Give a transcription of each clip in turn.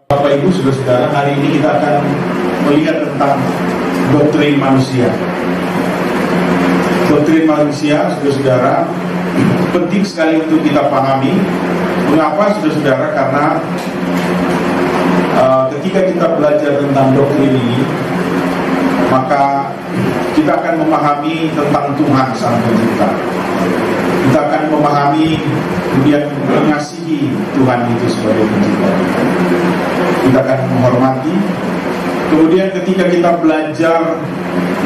Bapak Ibu, saudara-saudara, hari ini kita akan melihat tentang doktrin manusia. Doktrin manusia, saudara-saudara, penting sekali untuk kita pahami. Mengapa, saudara-saudara? Karena ketika kita belajar tentang doktrin ini, maka kita akan memahami tentang Tuhan Sang Pencipta. Kita akan memahami, kemudian mengasihi Tuhan itu sebagai pencipta. Kita akan menghormati. Kemudian ketika kita belajar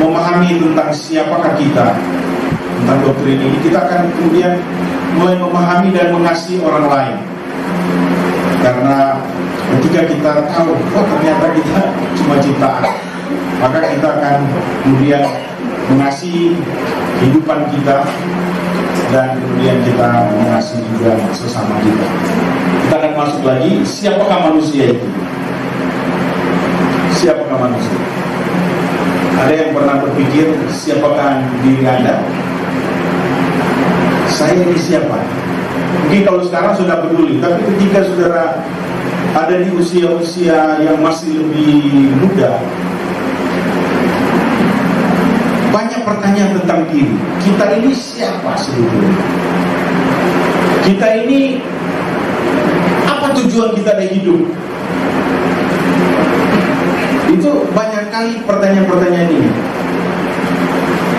memahami tentang siapakah kita, tentang doktrin ini, kita akan kemudian mulai memahami dan mengasihi orang lain. Karena ketika kita tahu, oh ternyata kita cuma ciptaan, maka kita akan kemudian mengasihi kehidupan kita, dan kemudian kita mengasihi juga sesama kita. Kita akan masuk lagi, siapakah manusia itu? Siapakah manusia? Ada yang pernah berpikir, siapakah diri Anda? Saya ini siapa? Mungkin kalau sekarang sudah peduli, tapi ketika saudara ada di usia-usia yang masih lebih muda, banyak pertanyaan tentang diri. Kita ini siapa sebetulnya? Kita ini apa tujuan kita dari hidup? Itu banyak kali pertanyaan-pertanyaan ini.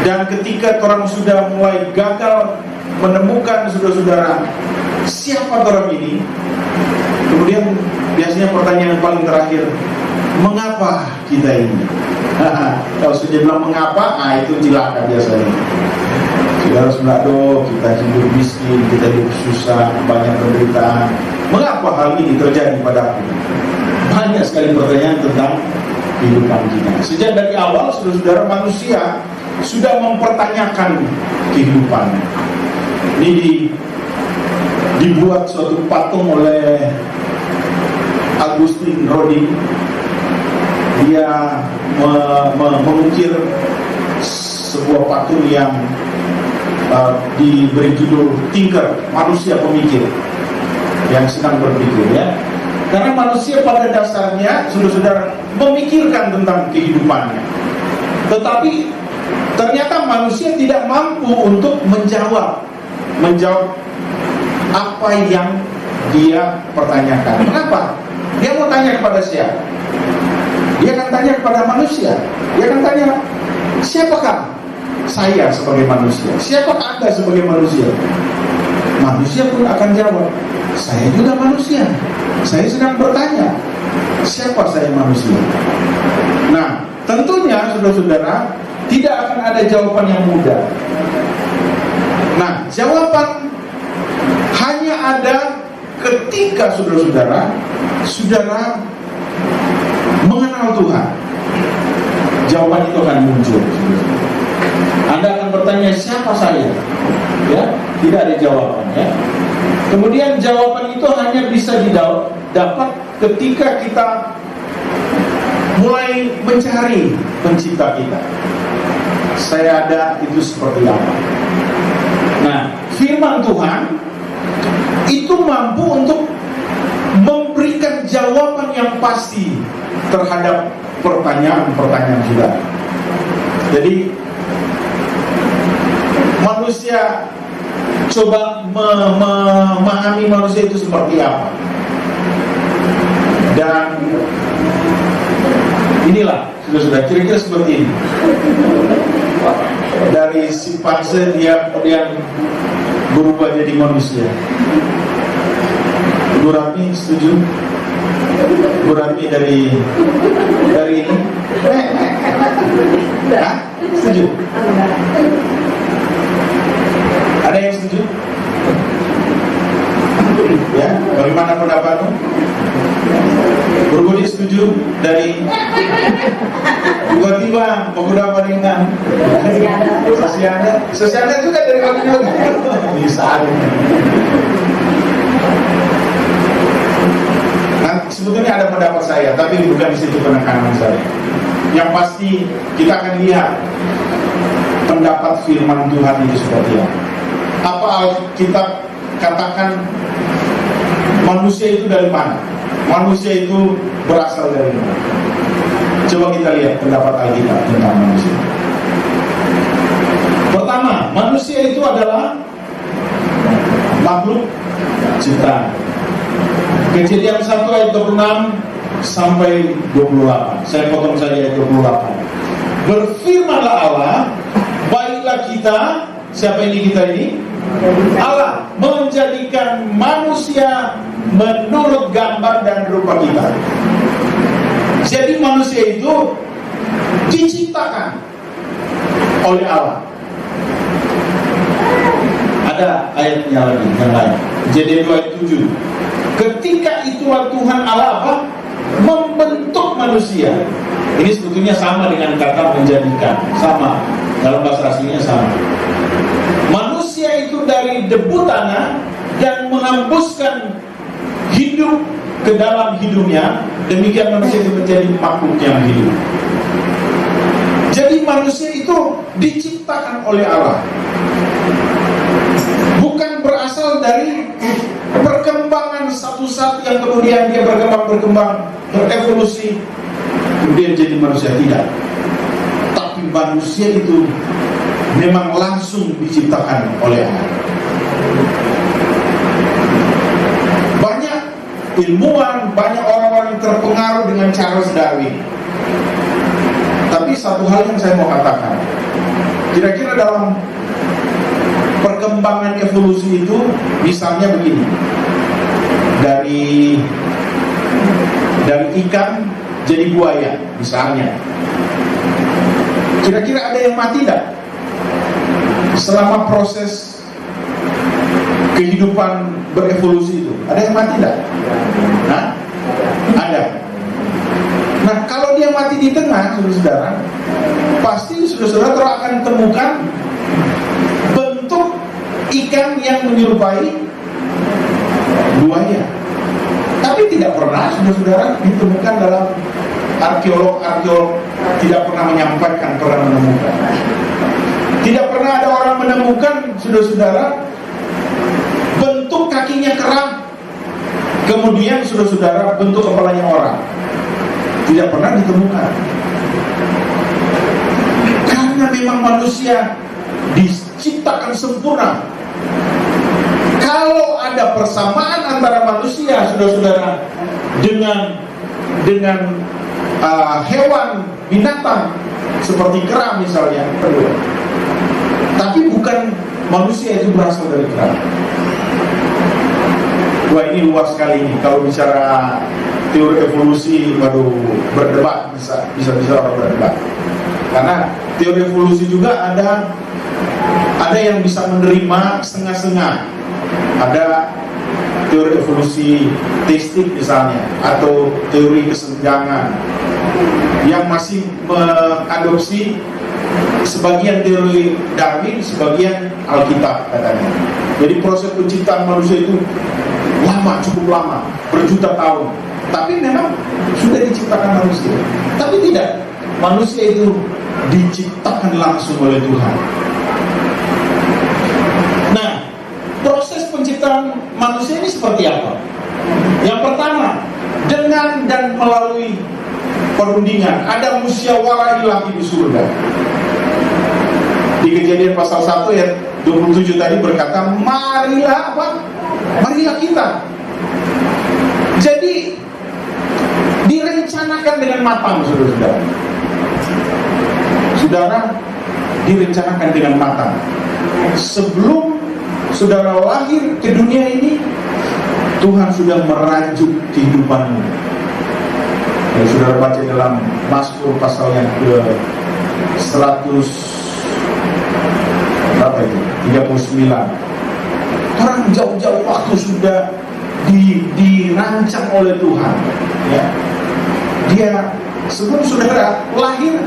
Dan ketika orang sudah mulai gagal menemukan, saudara-saudara, siapa orang ini, kemudian biasanya pertanyaan yang paling terakhir, mengapa kita ini? Kalau sudah bilang mengapa, itu cilaka biasanya. Saudara-saudara, kita hidup miskin, kita hidup susah, banyak penderitaan. Mengapa hal ini terjadi padaku? Banyak sekali pertanyaan tentang kehidupan kita. Sejak dari awal, saudara-saudara, manusia sudah mempertanyakan kehidupannya. Ini dibuat suatu patung oleh Augustin Rodin. Dia mengukir sebuah patung yang diberi judul Thinker, manusia pemikir yang sedang berpikir, ya. Karena manusia pada dasarnya, saudara-saudara, memikirkan tentang kehidupannya. Tetapi ternyata manusia tidak mampu untuk menjawab apa yang dia pertanyakan. Mengapa? Dia mau tanya kepada siapa? Dia akan tanya kepada manusia. Dia akan tanya, siapakah saya sebagai manusia? Siapakah Anda sebagai manusia? Manusia pun akan jawab, saya juga manusia. Saya sedang bertanya, siapa saya manusia? Nah, tentunya saudara-saudara, tidak akan ada jawaban yang mudah. Nah, jawaban hanya ada ketika saudara-saudara mengenal Tuhan. Jawaban itu akan muncul. Anda akan bertanya, siapa saya? Ya, tidak ada jawaban, ya. Kemudian jawaban itu hanya bisa didapat ketika kita mulai mencari pencipta kita. Saya ada itu seperti apa? Nah, firman Tuhan itu mampu untuk memberikan jawaban yang pasti terhadap pertanyaan-pertanyaan kita. Jadi manusia coba memahami manusia itu seperti apa. Dan inilah sudah kira-kira seperti ini. Dari simpanse dia kemudian berubah jadi manusia. Bu Rami setuju? Bu Rami dari ini? Hah? Setuju? Ada yang setuju? Ya, bagaimana pendapatmu? Berbudi setuju dari tiba-tiba pemuda paringan sosialnya juga dari kami juga bisa ada. Nah, sebetulnya ada pendapat saya, tapi bukan di situ penekanan saya. Yang pasti kita akan lihat pendapat firman Tuhan itu seperti apa. Apa Alkitab katakan manusia itu dari mana? manusia itu berasal dari mana? Coba kita lihat pendapat Alkitab tentang manusia. Pertama, manusia itu adalah makhluk ciptaan. Kejadian 1 ayat 26 sampai 28. Saya potong saja ayat 28. Berfirmanlah Allah, baiklah kita, siapa ini kita ini? Allah menjadikan manusia menurut gambar dan rupa kita. Jadi manusia itu diciptakan oleh Allah. Ada ayatnya lagi yang lain. Jadi 2 ayat 7. Ketika itulah Tuhan Allah apa? Membentuk manusia. Ini sebetulnya sama dengan kata menjadikan. Sama. Dalam bahasa aslinya sama. Manusia itu dari debu tanah dan menghembuskan hidup ke dalam hidupnya. Demikian manusia itu menjadi makhluk yang hidup. Jadi manusia itu diciptakan oleh Allah. Bukan berasal dari perkembangan satu-satu yang kemudian dia berkembang, berevolusi, kemudian jadi manusia. Tidak. Tapi manusia itu memang langsung diciptakan oleh Allah. Banyak ilmuwan, banyak orang-orang yang terpengaruh dengan Charles Darwin. Tapi satu hal yang saya mau katakan, kira-kira dalam perkembangan evolusi itu, misalnya begini, dari ikan jadi buaya, misalnya, kira-kira ada yang mati tidak? Selama proses kehidupan berevolusi itu, ada yang mati tidak? Nah, ada. Nah, kalau dia mati di tengah, saudara-saudara, pasti saudara-saudara akan temukan bentuk ikan yang menyerupai buaya. Tapi tidak pernah saudara-saudara ditemukan dalam arkeolog tidak pernah menyampaikan, pernah menemukan. Tidak pernah ada orang menemukan saudara-saudara bentuk kakinya kerang, kemudian saudara-saudara bentuk kepalanya orang. Tidak pernah ditemukan. Karena memang manusia diciptakan sempurna. Kalau ada persamaan antara manusia, saudara-saudara, dengan hewan, binatang seperti kerang misalnya, tapi bukan manusia itu berasal dari kerang. Wah, ini luas sekali ini. Kalau bicara teori evolusi, waduh, berdebat, bisa orang berdebat. Karena teori evolusi juga ada yang bisa menerima setengah-setengah. Ada teori evolusi teistik misalnya, atau teori kesenjangan yang masih mengadopsi sebagian teori Darwin, sebagian Alkitab katanya. Jadi proses penciptaan manusia itu lama, cukup lama, berjuta tahun. Tapi memang sudah diciptakan manusia. Tapi tidak, manusia itu diciptakan langsung oleh Tuhan. Nah, proses penciptaan manusia ini seperti apa? Yang pertama, dengan dan melalui perundingan. Ada musyawarah ilahi di surga. Di Kejadian pasal 1 ayat 27 tadi berkata, marilah apa? Marilah kita. Jadi direncanakan dengan matang, saudara-saudara. Saudara, direncanakan dengan matang. Sebelum saudara lahir ke dunia ini, Tuhan sudah merancuk kehidupanmu. Ya, saudara baca dalam Mazmur pasal yang ke 39. Orang jauh-jauh waktu sudah dirancang oleh Tuhan. Ya. Dia sebelum saudara lahir,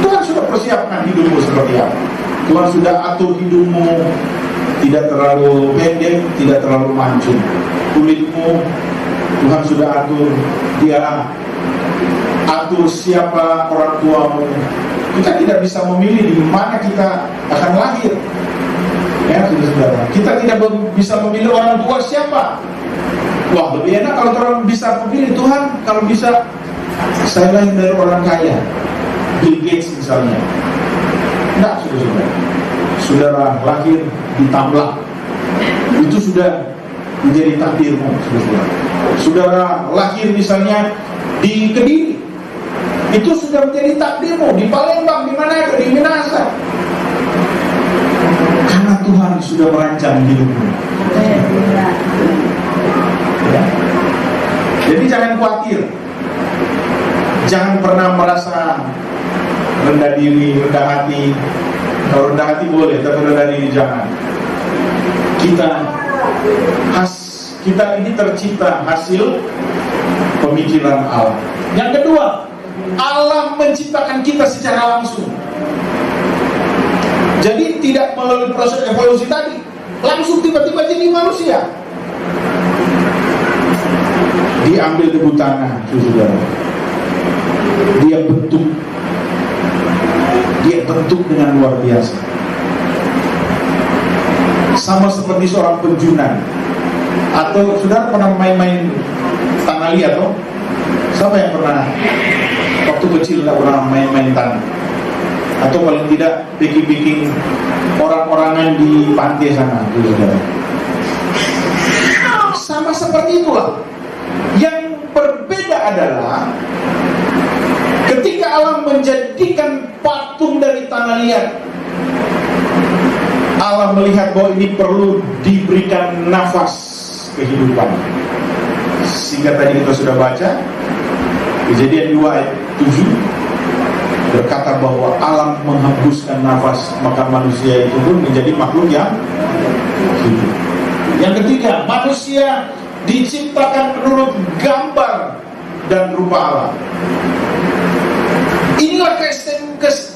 Tuhan sudah persiapkan hidupmu seperti apa. Tuhan sudah atur hidupmu, tidak terlalu pendek, tidak terlalu mancung. Kulitmu Tuhan sudah atur. Dia atur siapa orang tuamu. Kita tidak bisa memilih di mana kita akan lahir. Ya, saudara. Kita tidak bisa memilih orang tua siapa. Wah, lebih enak kalau orang bisa pilih, Tuhan, kalau bisa saya lahir dari orang kaya, Bill Gates misalnya. Enggak, saudara lahir di Tamlah, itu sudah menjadi takdirmu. Saudara lahir misalnya di Kediri, itu sudah menjadi takdirmu. Di Palembang, di mana itu, di Minasa, karena Tuhan sudah merancang hidupmu. Ya. Jadi jangan khawatir, jangan pernah merasa rendah diri, rendah hati. Kalau rendah hati boleh, tapi rendah diri jangan. Kita ini tercipta hasil pemikiran Allah. Yang kedua, Allah menciptakan kita secara langsung. Jadi tidak melalui proses evolusi tadi, langsung tiba-tiba jadi manusia. Diambil debu tanah, saudara. Dia bentuk dengan luar biasa. Sama seperti seorang penjunan. Atau saudara pernah main-main tanah liat, toh? Siapa yang pernah waktu kecil tidak pernah main-main tanah? Atau paling tidak bikin orang-orangan di pantai sana, saudara. Sama seperti itulah. Yang berbeda adalah ketika Allah menjadikan patung dari tanah liat, Allah melihat bahwa ini perlu diberikan nafas kehidupan. Sehingga tadi kita sudah baca Kejadian 2 ayat 7 berkata bahwa Allah menghembuskan nafas, maka manusia itu pun menjadi makhluk yang hidup. Yang ketiga, manusia diciptakan menurut gambar dan rupa Allah. Inilah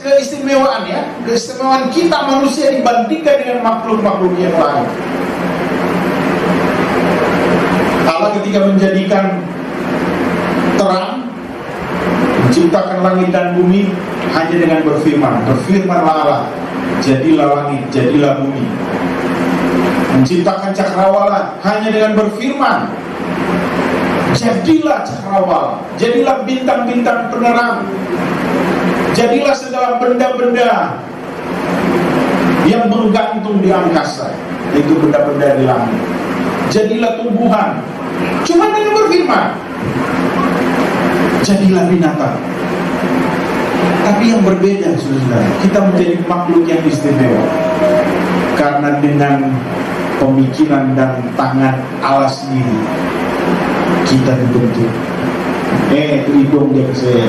keistimewaan ya, keistimewaan kita manusia dibandingkan dengan makhluk-makhluk yang lain. Allah ketika menjadikan terang, menciptakan langit dan bumi hanya dengan berfirman. Berfirmanlah Allah, jadilah langit, jadilah bumi. Menciptakan cakrawala hanya dengan berfirman, jadilah cakrawala, jadilah bintang-bintang penerang, jadilah segala benda-benda yang menggantung di angkasa, yaitu benda-benda di langit. Jadilah tumbuhan, cuma dengan berfirman. Jadilah binatang. Tapi yang berbeda, saudara, kita menjadi makhluk yang istimewa karena dengan pemikiran dan tangan Allah sendiri kita dibentuk. Hidung dia kesel,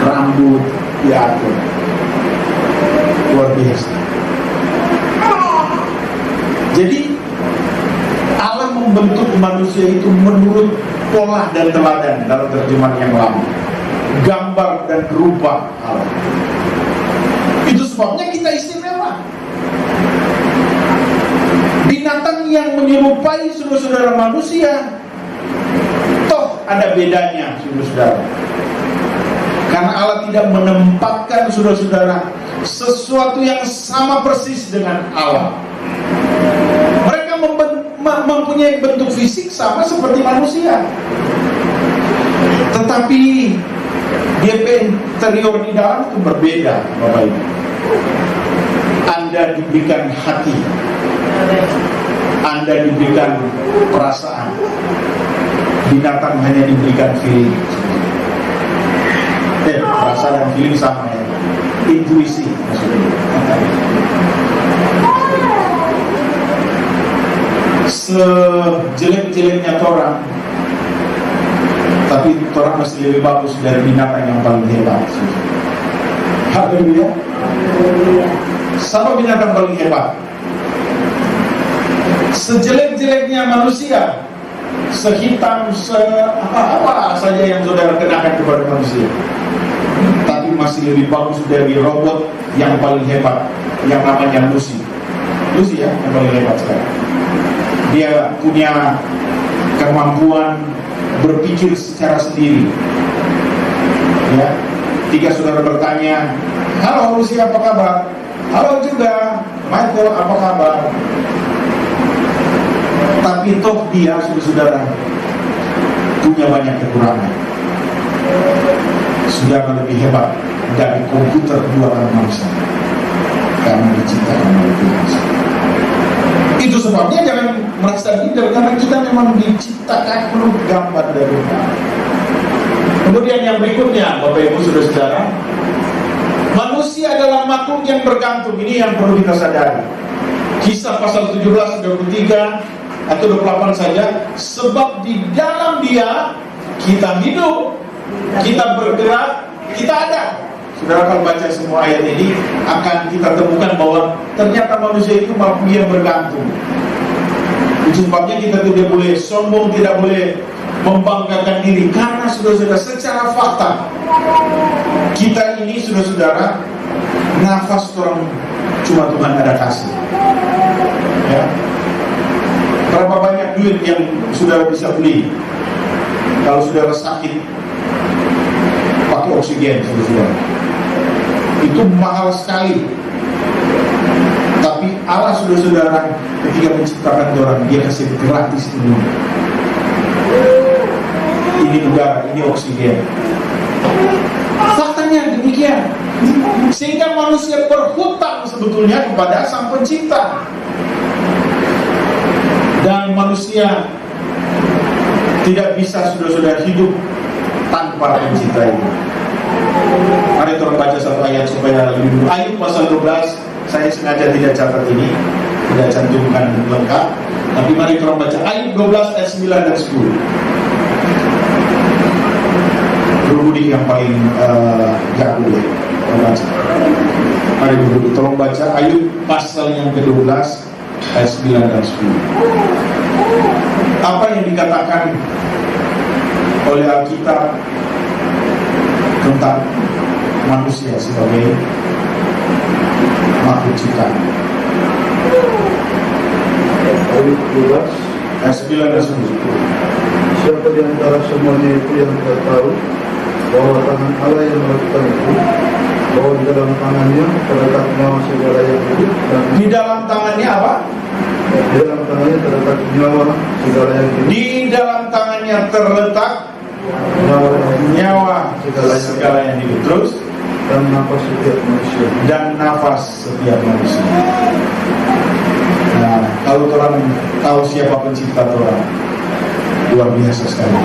rambut diatur, luar biasa. Jadi Allah membentuk manusia itu menurut pola dan teladan dalam terjemahan yang lama, gambar dan rupa Allah. Itu sebabnya kita istimewa. Binatang yang menyerupai saudara-saudara manusia, toh ada bedanya, saudara-saudara. Karena Allah tidak menempatkan saudara-saudara sesuatu yang sama persis dengan Allah. Mereka mempunyai bentuk fisik sama seperti manusia, tetapi DP interior di dalam itu berbeda, Bapak Ibu. Anda diberikan hati, Anda diberikan perasaan. Binatang hanya diberikan feeling. Perasaan dan feeling sama ya, intuisi maksudnya. Sejelek-jeleknya orang, tapi orang masih lebih bagus dari binatang yang paling hebat. Haleluya. Sama binatang paling hebat. Sejelek-jeleknya manusia, sehitam, apa saja yang saudara kenakan kepada manusia, tapi masih lebih bagus dari robot yang paling hebat, yang namanya Lucy. Lucy ya, yang paling hebat sekarang. Dia punya kemampuan berpikir secara sendiri. Ya, ketika saudara bertanya, halo Lucy apa kabar? Halo juga Michael apa kabar? Tapi toh dia, saudara, punya banyak kekurangan. Saudara lebih hebat dari komputer buatan manusia, karena diciptakan oleh Tuhan. Itu sebabnya jangan merasa minder, karena kita memang diciptakan menurut gambar dari Tuhan. Kemudian yang berikutnya, Bapak Ibu Saudara, manusia adalah makhluk yang bergantung. Ini yang perlu kita sadari. Kisah pasal 17, 23 atau 28 saja. Sebab di dalam dia kita hidup, kita bergerak, kita ada. Saudara kalau baca semua ayat ini, akan kita temukan bahwa ternyata manusia itu makhluk yang bergantung. Itu sebabnya kita tidak boleh sombong, tidak boleh membanggakan diri, karena saudara-saudara, secara fakta kita ini, saudara-saudara, nafas orang cuma Tuhan ada kasih. Ya. Berapa banyak duit yang saudara bisa beli kalau saudara sakit pakai oksigen, saudara? Itu mahal sekali. Tapi Allah, saudara-saudara, ketika menciptakan orang, dia kasih gratis ini. Ini udara, ini oksigen. Faktanya demikian. Sehingga manusia berhutang sebetulnya kepada Sang Pencipta. Dan manusia tidak bisa, saudara-saudara, hidup tanpa Pencipta itu. Mari kita baca satu ayat supaya lebih mudah. Ayub pasal 12, saya sengaja tidak catat ini, tidak cantumkan lengkap. Tapi mari kita baca Ayub 12 ayat 9 dan 10. Guru Budi yang paling jago ya, baca. Mari Guru Budi, tolong baca Ayub pasal yang ke-12 ayat 9 dan 10. Apa yang dikatakan oleh Alkitab tentang manusia sebagai makhluk ciptaan? Ayub 12 ayat 9 dan 10. Siapa di antara semuanya itu yang tidak tahu bahwa tangan Allah yang melakukan itu, bahwa di dalam tangannya terletak nyawa segala yang hidup, dan Di dalam tangannya apa? di dalam tangannya terletak nyawa segala yang hidup, Di dalam tangannya terletak nyawa segala yang hidup. Terus, dan nafas setiap manusia. dan nafas setiap manusia. Nah, kalau orang tahu siapa pencipta orang, luar biasa sekali.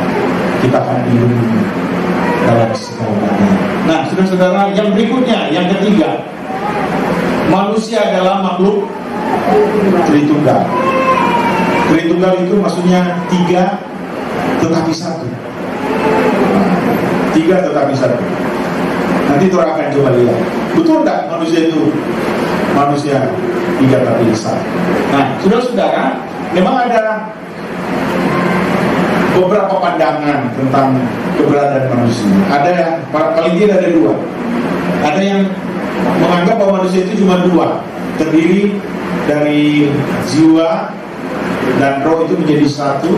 Kita akan dilindungi dalam segala keadaan. Nah, saudara-saudara, yang berikutnya, yang ketiga, manusia adalah makhluk Tritunggal. Tritunggal itu maksudnya tiga tetapi satu. Tiga tetapi satu. Nanti kita akan coba lihat, betul tak manusia itu manusia tiga tapi satu. Nah, saudara-saudara, memang ada beberapa pandangan tentang keberadaan manusia. Ada yang paling tidak ada dua. Ada yang menganggap bahwa manusia itu cuma dua, terdiri dari jiwa dan roh itu menjadi satu.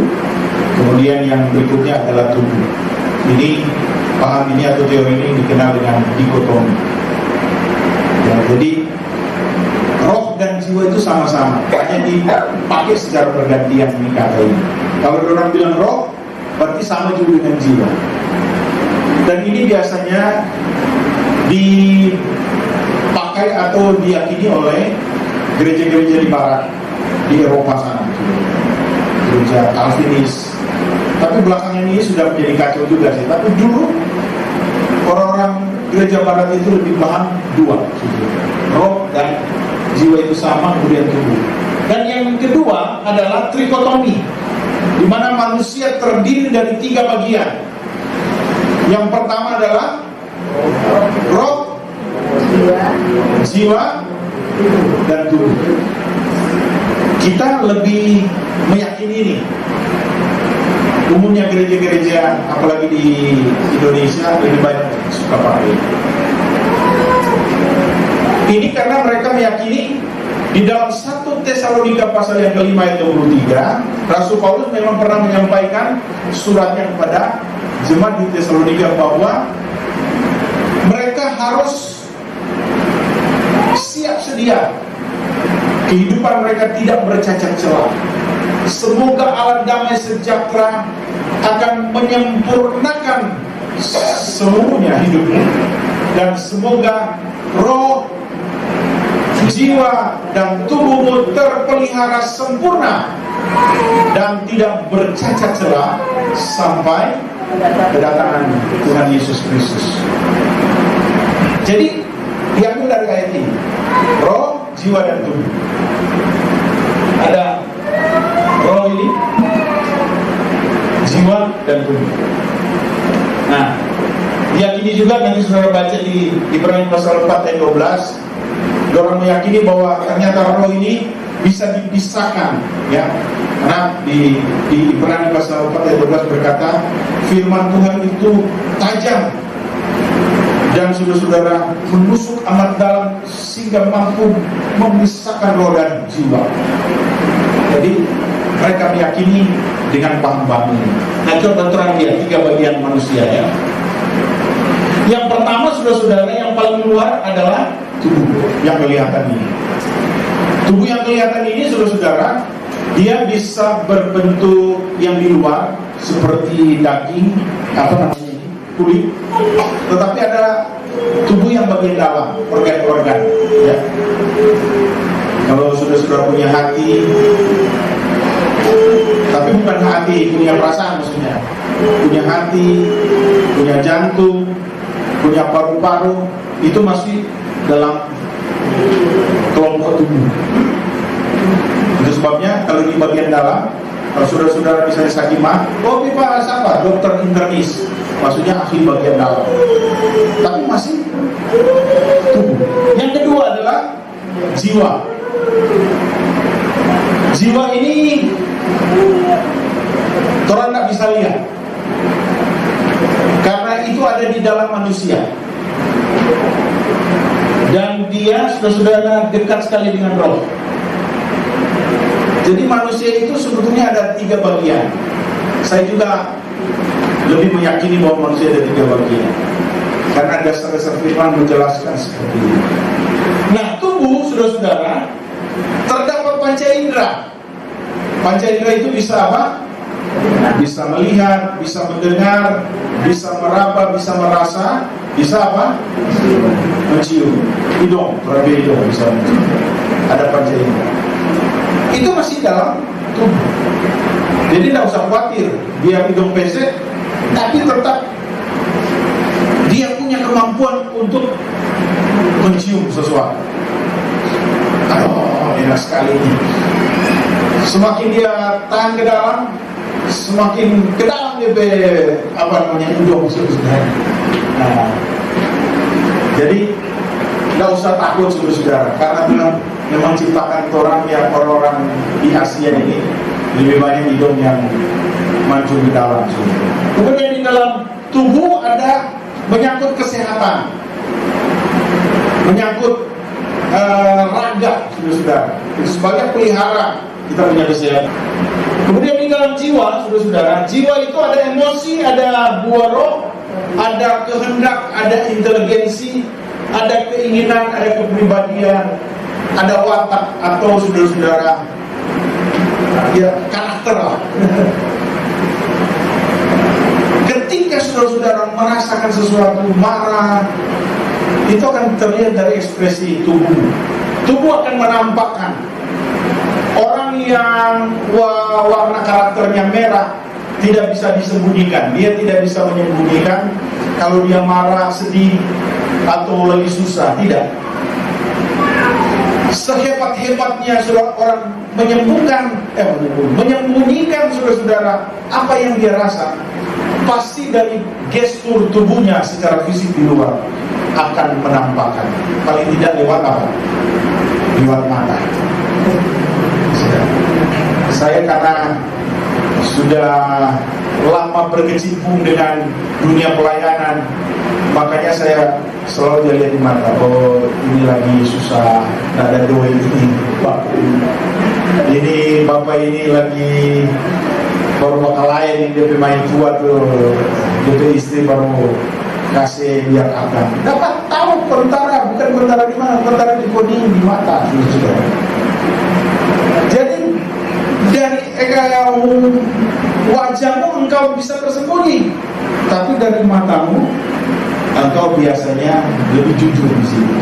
Kemudian yang berikutnya adalah tubuh. Ini paham ini atau teori ini dikenal dengan dikotomi. Ya, jadi roh dan jiwa itu sama-sama, hanya dipakai secara bergantian ini kata ini. Kalau orang bilang roh, berarti sama juga dengan jiwa. Dan ini biasanya dipakai atau diyakini oleh gereja-gereja di barat, di Eropa sana, gereja Calvinis. Tapi belakangan ini sudah menjadi kacau juga sih. Tapi dulu orang-orang gereja barat itu lebih paham dua, roh dan jiwa itu sama, kemudian tubuh. Dan yang kedua adalah trikotomi, di mana manusia terdiri dari tiga bagian. Yang pertama adalah roh, jiwa, dan tubuh. Kita lebih meyakini ini. Umumnya gereja-gereja, apalagi di Indonesia, lebih banyak suka pakai ini karena mereka meyakini di dalam 1 Tesalonika pasal yang ke-5 ayat 23, Rasul Paulus memang pernah menyampaikan suratnya kepada jemaat di Tesalonika bahwa mereka harus siap sedia, kehidupan mereka tidak bercacat celah. Semoga Allah damai sejahtera akan menyempurnakan seluruhnya hidupmu, dan semoga roh, jiwa, dan tubuhmu terpelihara sempurna dan tidak bercacat celah sampai kedatangan Tuhan Yesus Kristus. Jadi diambil dari ayat ini, roh, jiwa, dan tubuh. Ada roh ini, jiwa, dan tubuh. Nah, diyakini juga, nanti saudara baca di Ibrani pasal 4 ayat 12, orang meyakini bahwa ternyata roh ini bisa dipisahkan, ya. Karena di Ibrani pasal 4 ayat 12 berkata, firman Tuhan itu tajam dan saudara-saudara menusuk amat dalam sehingga mampu memisahkan roh dan jiwa. Jadi mereka meyakini dengan paham-paham ini. Nah, coba terang dia 3 bagian manusia, ya. Yang pertama, saudara-saudara, yang paling luar adalah tubuh yang kelihatan ini. Tubuh yang kelihatan ini, saudara-saudara, dia bisa berbentuk yang di luar seperti daging, apa namanya ini, kulit. Tetapi ada tubuh yang bagian dalam, organ-organ, ya. Kalau saudara-saudara punya hati, tapi bukan hati, punya perasaan maksudnya, punya hati, punya jantung, punya paru-paru, itu masih dalam kelompok tubuh. Itu sebabnya kalau di bagian dalam, kalau saudara-saudara misalnya sakimah, oh Pak siapa? Dokter internis, maksudnya ahli bagian dalam, tapi masih tubuh. Yang kedua adalah jiwa. Jiwa ini orang tidak bisa lihat, karena itu ada di dalam manusia, dan dia saudara-saudara dekat sekali dengan roh. Jadi manusia itu sebetulnya ada 3 bagian. Saya juga lebih meyakini bahwa manusia ada 3 bagian, karena dasar-dasar firman menjelaskan seperti ini. Nah, tubuh saudara-saudara terdapat panca indera. Panca indera itu bisa apa? Bisa melihat, bisa mendengar, bisa meraba, bisa merasa, bisa apa? Mencium. Hidung, terapi hidung bisa mencium. Ada panca indera. Itu masih dalam tubuh. Jadi tidak usah khawatir dia hidung pesek, tapi tetap dia punya kemampuan untuk mencium sesuatu. Oh, enak sekali ini. Semakin dia tahan ke dalam, semakin ke dalam dia hidung saudara. Nah, jadi tidak usah takut saudara, karena Tuhan memang ciptakan orang yang orang-orang di Asia ini lebih banyak hidung yang maju ke dalam. Kemudian di dalam tubuh ada menyangkut kesehatan, menyangkut raga, saudara. Itu sebagai pelihara kita punya kesehatan. Kemudian di dalam jiwa, saudara, jiwa itu ada emosi, ada buah roh, ada kehendak, ada inteligensi, ada keinginan, ada kepribadian, ada watak atau saudara-saudara, ya karakter lah. Ketika saudara-saudara merasakan sesuatu, marah, itu akan terlihat dari ekspresi tubuh. Tubuh akan menampakkan. Orang yang warna karakternya merah tidak bisa disembunyikan. Dia tidak bisa menyembunyikan kalau dia marah, sedih, atau lagi susah. Tidak. Sehebat-hebatnya orang menyembunyikan saudara-saudara apa yang dia rasa, pasti dari gestur tubuhnya secara fisik di luar akan menampakkan. Paling tidak lewat apa? Lewat mata. Saya karena sudah lama berkecimpung dengan dunia pelayanan, makanya saya selalu lihat di mata. Oh, ini lagi susah, ada doi ini, ini bapak ini lagi baru bakal lain, dia pemain tua tuh, dia istri baru kasih biar akan dapat tahu perantara, bukan perantara di mana, perantara di kuning di mata. Jadi dari wajahmu engkau bisa tersembunyi, tapi dari matamu engkau biasanya lebih jujur di sini.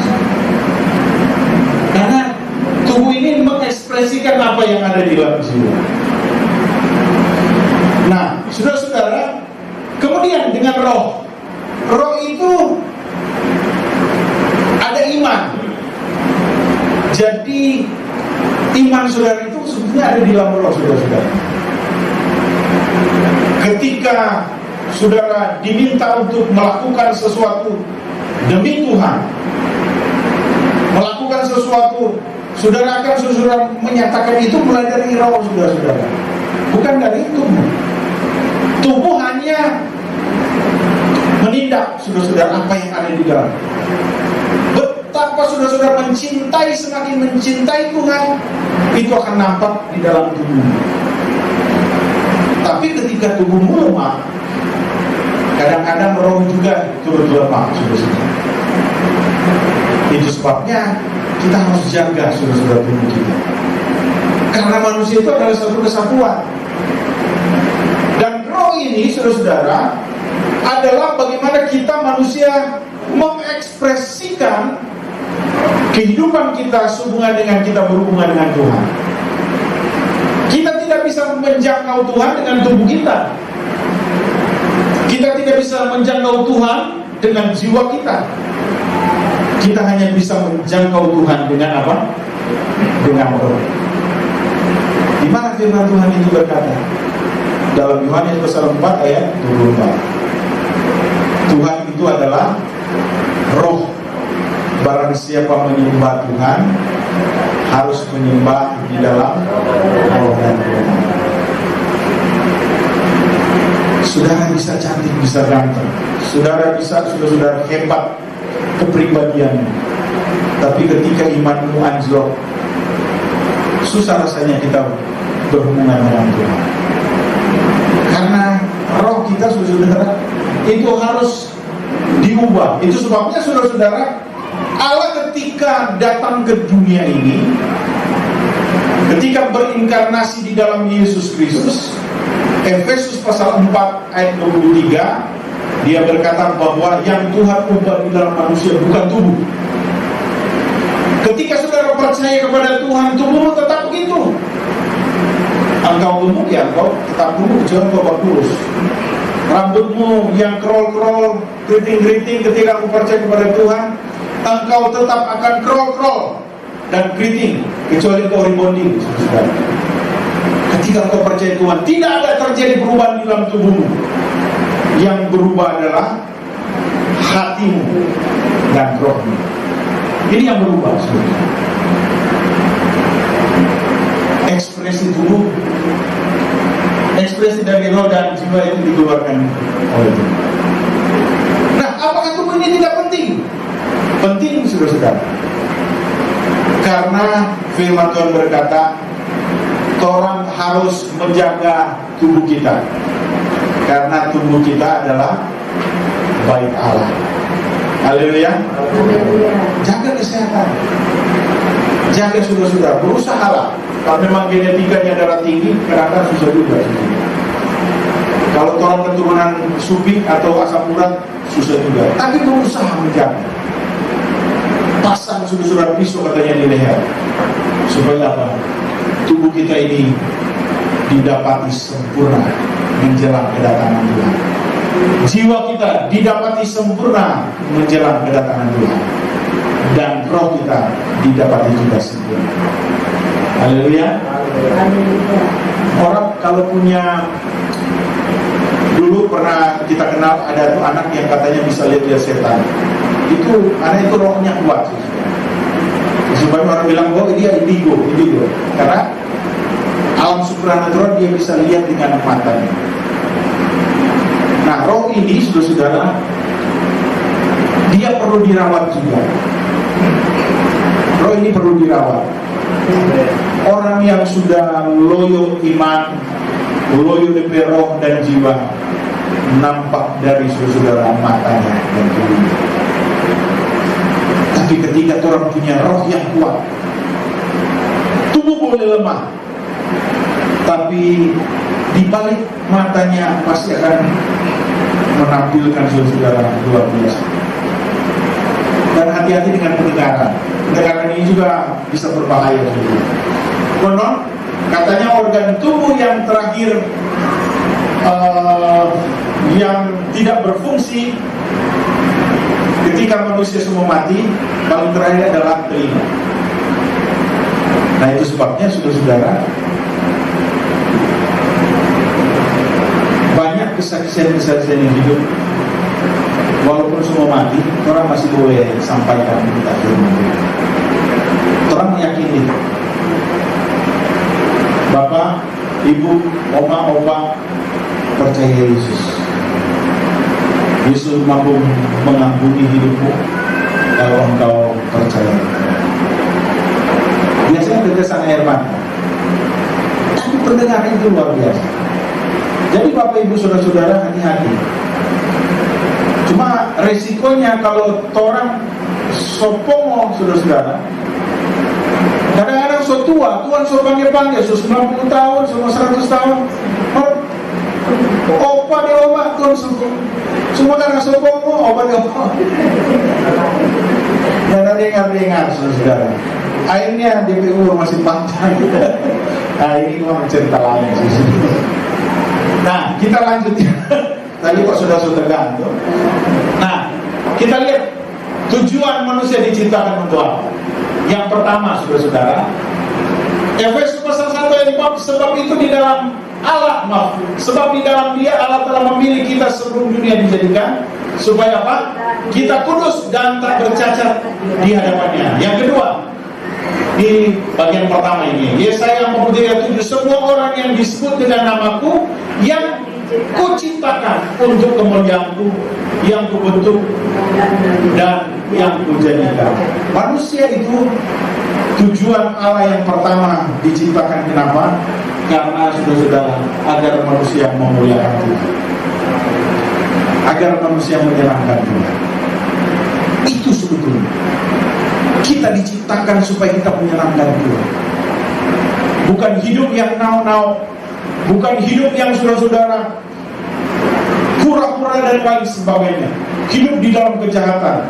Karena tubuh ini mengekspresikan apa yang ada di dalam jiwa. Nah, saudara-saudara, kemudian dengan roh itu ada iman. Jadi iman saudara itu sebetulnya ada di dalam roh saudara-saudara. Ketika saudara diminta untuk melakukan sesuatu demi Tuhan, melakukan sesuatu, saudara akan saudara menyatakan itu mulai dari roh saudara-saudara, bukan dari tubuh. Tubuh hanya menindak saudara-saudara apa yang ada di dalam. Betapa saudara-saudara mencintai, semakin mencintai Tuhan, itu akan nampak di dalam tubuh. Tapi ketika tubuhmu lemah, kadang-kadang roh juga turut lemah, saudara-saudara. Itu sebabnya kita harus jaga saudara-saudara tubuh kita. Karena manusia itu adalah satu kesatuan. Dan roh ini, saudara-saudara, adalah bagaimana kita manusia mengekspresikan kehidupan kita sehubungan dengan kita berhubungan dengan Tuhan. Kita tidak bisa menjangkau Tuhan dengan tubuh kita. Kita tidak bisa menjangkau Tuhan dengan jiwa kita. Kita hanya bisa menjangkau Tuhan dengan apa? Dengan roh. Di mana firman Tuhan itu berkata? Dalam Yohanes pasal 4 ayat 24. Tuhan itu adalah roh. Barang siapa menyembah Tuhan harus menyembah di dalam roh dan Tuhan. Saudara bisa cantik, bisa ganteng, saudara bisa saudara hebat kepribadianmu, tapi ketika imanmu anjlok, susah rasanya kita berhubungan dengan Tuhan. Karena roh kita saudara itu harus diubah. Itu sebabnya saudara-saudara, Allah ketika datang ke dunia ini, ketika berinkarnasi di dalam Yesus Kristus, Efesus pasal 4 ayat 23, dia berkata bahwa yang Tuhan ubah di dalam manusia bukan tubuh. Ketika saudara percaya kepada Tuhan, tubuhmu tetap begitu. Engkau gemuk ya, engkau tetap gemuk, jangan engkau kurus. Rambutmu yang krol-krol, keriting-keriting, ketika engkau percaya kepada Tuhan, engkau tetap akan krol-krol dan keriting, kecuali engkau rebonding. Ketika engkau percaya Tuhan, tidak ada terjadi perubahan di dalam tubuhmu. Yang berubah adalah hatimu dan rohmu. Ini yang berubah sebenarnya. Ekspresi tubuh, ekspresi dari roh dan jiwa itu dikeluarkan oleh Tuhan. Nah, apakah tubuh ini tidak penting? Penting, saudara-saudara. Karena firman Tuhan berkata, orang harus menjaga tubuh kita, karena tubuh kita adalah bait Allah. Haleluya. Jaga kesehatan, jaga saudara-saudara, berusahalah. Kalau memang genetikanya darah tinggi, kadang-kadang susah juga. Kalau orang keturunan Sufi atau asam urat, susah juga. Tapi berusaha menjaga. Pasang saudara-saudara pisau katanya di leher, supaya apa? Tubuh kita ini didapati sempurna menjelang kedatangan Tuhan. Jiwa kita didapati sempurna menjelang kedatangan Tuhan. Dan roh kita didapati juga sempurna. Haleluya. Orang kalau punya, dulu pernah kita kenal ada tuh anak yang katanya bisa lihat setan. Itu anak itu rohnya kuat. Supaya orang bilang bahwa dia indigo. Karena alam supranatural dia bisa lihat dengan matanya. Nah, roh ini saudara-saudara, dia perlu dirawat juga. Roh ini perlu dirawat. Orang yang sudah loyo iman, loyo DP roh dan jiwa, nampak dari saudara matanya dan tubuhnya. Tapi ketika orang punya roh yang kuat, tubuh boleh lemah, tapi di balik matanya pasti akan menampilkan saudara luar biasa. Dan hati-hati dengan pendengaran. Pendengaran ini juga bisa berbahaya. Konon katanya organ tubuh yang terakhir yang tidak berfungsi ketika manusia semua mati, paling terakhir adalah telinga. Nah itu sebabnya saudara-saudara, banyak kesaksian-kesaksian yang hidup walaupun semua mati, orang masih boleh sampaikan kita firman. Orang meyakini Bapak, Ibu, Oma, Opa percaya Yesus. Yesus mampu mengampuni hidupmu kalau engkau percaya. Biasanya tetesan air mata, tapi pendengaran itu luar biasa. Jadi Bapak Ibu Saudara-saudara, hati-hati. Cuma resikonya kalau orang sopongo, saudara-saudara, kadang-kadang so tua, Tuhan so panggil-panggil, so 90 tahun, so 100 tahun, opa di oma, Tuhan semua karena sopongo, opa di oma. Jangan dengar-dengar, saudara-saudara. Akhirnya DPU masih panjang. Nah ini cuma cerita lain. Nah kita lanjut ya. Tadi kok sudah gantung. Nah, kita lihat tujuan manusia diciptakan untuk apa. Yang pertama, saudara-saudara, Efesus pasal 1 ayat 4, sebab itu di dalam Allah, sebab di dalam Dia Allah telah memilih kita sebelum dunia dijadikan, supaya apa? Kita kudus dan tak bercacat di hadapannya. Yang kedua, di bagian pertama ini, Yesaya 43:7, semua orang yang disebut dengan namaku, yang Kuciptakan untuk kemuliaanku, yang kubentuk dan yang kujadikan. Manusia itu tujuan Allah yang pertama diciptakan. Kenapa? Karena saudara-saudara, agar manusia memuliakan Tuhan, agar manusia menyenangkan Tuhan. Itu sebetulnya kita diciptakan supaya kita menyenangkan Tuhan. Bukan hidup yang nau-nau, bukan hidup yang saudara-saudara pura-pura dan lain sebagainya, hidup di dalam kejahatan.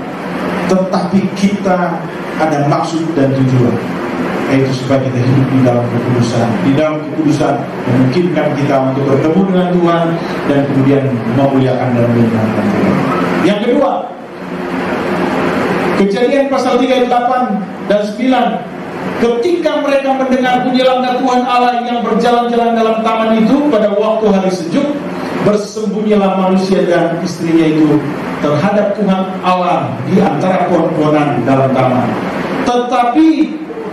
Tetapi kita ada maksud dan tujuan, yaitu supaya kita hidup di dalam kekudusan. Di dalam kekudusan memungkinkan kita untuk bertemu dengan Tuhan dan kemudian memuliakan dan menyenangkan Tuhan. Yang kedua, Kejadian pasal 3 ayat 8 dan 9, ketika mereka mendengar bunyi langkah Tuhan Allah yang berjalan-jalan dalam taman itu pada waktu hari sejuk, bersembunyilah manusia dan istrinya itu terhadap Tuhan Allah di antara pohon-pohonan dalam taman. Tetapi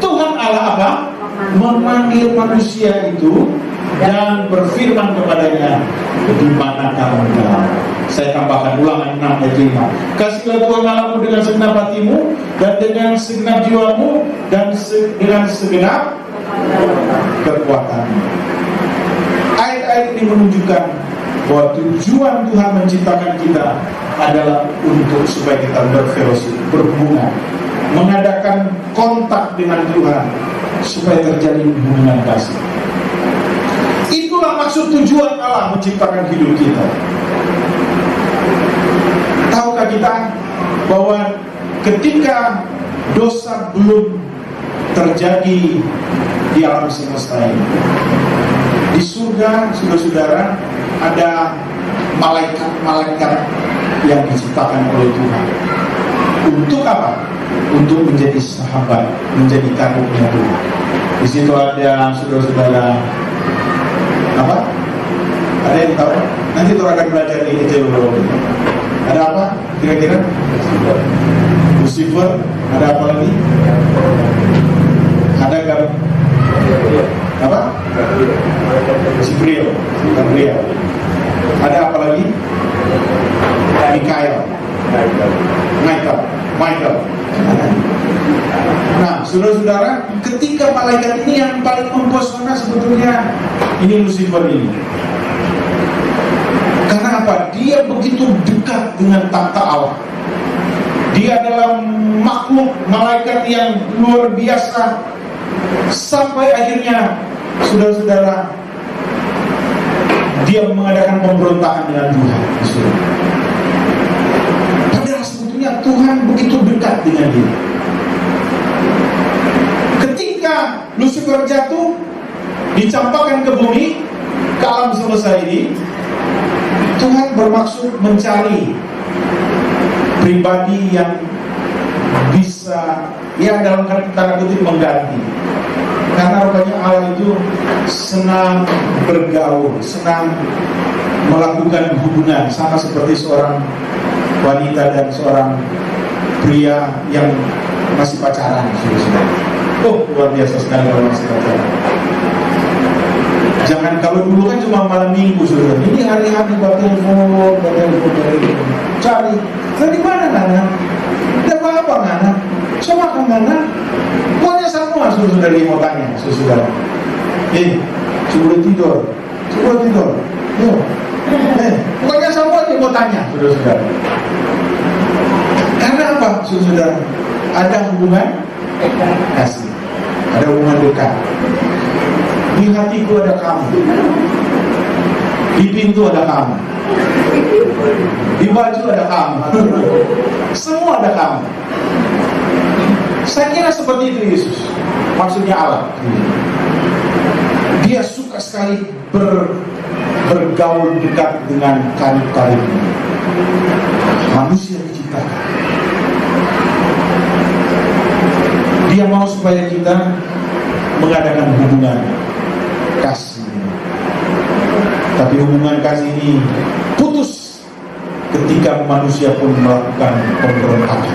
Tuhan Allah apa? Memanggil manusia itu dan berfirman kepadanya, di mana kamu berada? Saya tambahkan Ulangan 6 ayat 5. Kasihlah Tuhan Allahmu dengan segenap hatimu dan dengan segenap jiwamu dan dengan segenap kekuatanmu. Ayat-ayat ini menunjukkan bahwa tujuan Tuhan menciptakan kita adalah untuk supaya kita berfellowship, berhubungan, mengadakan kontak dengan Tuhan, supaya terjalin hubungan kasih. Itulah maksud tujuan Allah menciptakan hidup kita. Tahukah kita bahwa ketika dosa belum terjadi di alam semesta ini, di surga, saudara-saudara, ada malaikat-malaikat yang diciptakan oleh Tuhan. Untuk apa? Untuk menjadi sahabat, menjadi kagumnya Tuhan. Di situ ada saudara-saudara apa? Ada yang tahu? Nanti kita akan belajar di teologi. Ada apa? Kira-kira? Lucifer. Ada apa lagi? Ada apa? Gabriel. Ada apa lagi? Michael. Nah, saudara-saudara, ketika malaikat ini yang paling mempesona sebetulnya ini Lucifer ini. Karena apa? Dia begitu dekat dengan takhta Allah. Dia adalah makhluk malaikat yang luar biasa. Sampai akhirnya saudara-saudara, dia mengadakan pemberontakan dengan Tuhan. Padahal sebetulnya Tuhan begitu dekat dengan dia. Ketika Lucifer jatuh, dicampakkan ke bumi, ke alam semesta ini, Tuhan bermaksud mencari pribadi yang bisa, ya dalam tanda kutip, mengganti. Karena rupanya Allah itu senang bergaul, senang melakukan hubungan, sama seperti seorang wanita dan seorang pria yang masih pacaran. Oh, luar biasa sekali kalau masih pacaran. Jangan, kalau dulu kan cuma malam minggu, saudara. Ini hari-hari telepon, cari. Nah, di mana Nana? Ada apa Nana? Sama kan Nana? Pokoknya semua saudara mau tanya, saudara. Coba tidur. Yuk. Pokoknya semua dia mau tanya, saudara. Karena apa, saudara? Ada hubungan kasih, ada hubungan dekat. Di hatiku ada kamu, di pintu ada kamu, di baju ada kamu, semua ada kamu. Saya kira seperti itu Yesus, maksudnya Allah. Dia suka sekali bergaul dekat dengan karib-karibnya, manusia diciptakan. Dia mau supaya kita mengadakan hubungan kasih. Tapi hubungan kasih ini putus ketika manusia pun melakukan pemberontakan.